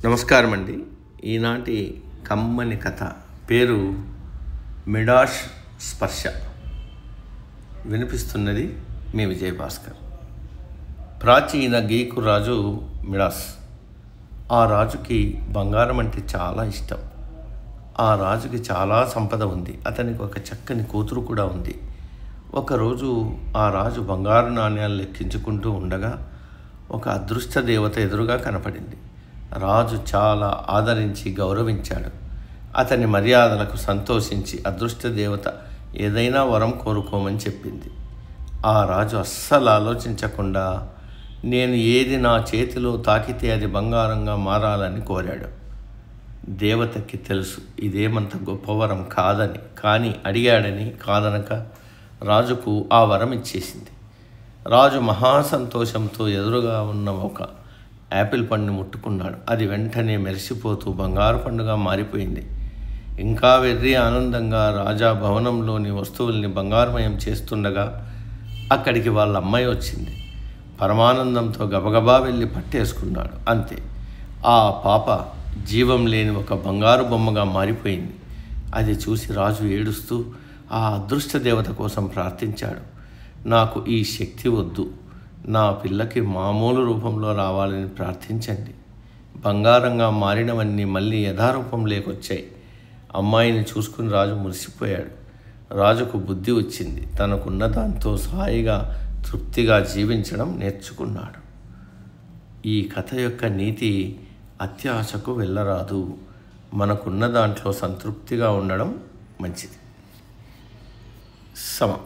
నమస్కారం అండి. ఈనాటి కమ్మని కథ పేరు మిడాష్ స్పర్శ. వినిపిస్తున్నది మీ విజయభాస్కర్. ప్రాచీన గీకు రాజు మిడాస్. ఆ రాజుకి బంగారం అంటే చాలా ఇష్టం. ఆ రాజుకి చాలా సంపద ఉంది. అతనికి ఒక చక్కని కూతురు కూడా ఉంది. ఒకరోజు ఆ రాజు బంగారు నాణ్యాలు లెక్కించుకుంటూ ఉండగా ఒక అదృష్ట దేవత ఎదురుగా కనపడింది. రాజు చాలా ఆదరించి గౌరవించాడు. అతని మర్యాదలకు సంతోషించి అదృష్ట దేవత ఏదైనా వరం కోరుకోమని చెప్పింది. ఆ రాజు అస్సలు ఆలోచించకుండా నేను ఏది నా చేతిలో తాకితే అది బంగారంగా మారాలని కోరాడు. దేవతకి తెలుసు ఇదేమంత గొప్ప వరం కాదని, కానీ అడిగాడని కాదనక రాజుకు ఆ వరం ఇచ్చేసింది. రాజు మహాసంతోషంతో ఎదురుగా ఉన్న ఒక యాపిల్ పండుని ముట్టుకున్నాడు. అది వెంటనే మెరిసిపోతూ బంగారు పండుగ మారిపోయింది. ఇంకా వెర్రి ఆనందంగా రాజా భవనంలోని వస్తువుల్ని బంగారుమయం చేస్తుండగా అక్కడికి వాళ్ళ అమ్మాయి వచ్చింది. పరమానందంతో గబగబా వెళ్ళి పట్టేసుకున్నాడు. అంతే, ఆ పాప జీవం లేని ఒక బంగారు బొమ్మగా మారిపోయింది. అది చూసి రాజు ఏడుస్తూ ఆ అదృష్ట దేవత కోసం ప్రార్థించాడు. నాకు ఈ శక్తి వద్దు, నా పిల్లకి మామూలు రూపంలో రావాలని ప్రార్థించండి. బంగారంగా మారినవన్నీ మళ్ళీ యథారూపం లేకొచ్చాయి. అమ్మాయిని చూసుకుని రాజు మురిసిపోయాడు. రాజుకు బుద్ధి వచ్చింది. తనకున్న దాంతో హాయిగా తృప్తిగా జీవించడం నేర్చుకున్నాడు. ఈ కథ యొక్క నీతి అత్యాశకు వెళ్ళరాదు. మనకున్న దాంట్లో సంతృప్తిగా ఉండడం మంచిది. సమం.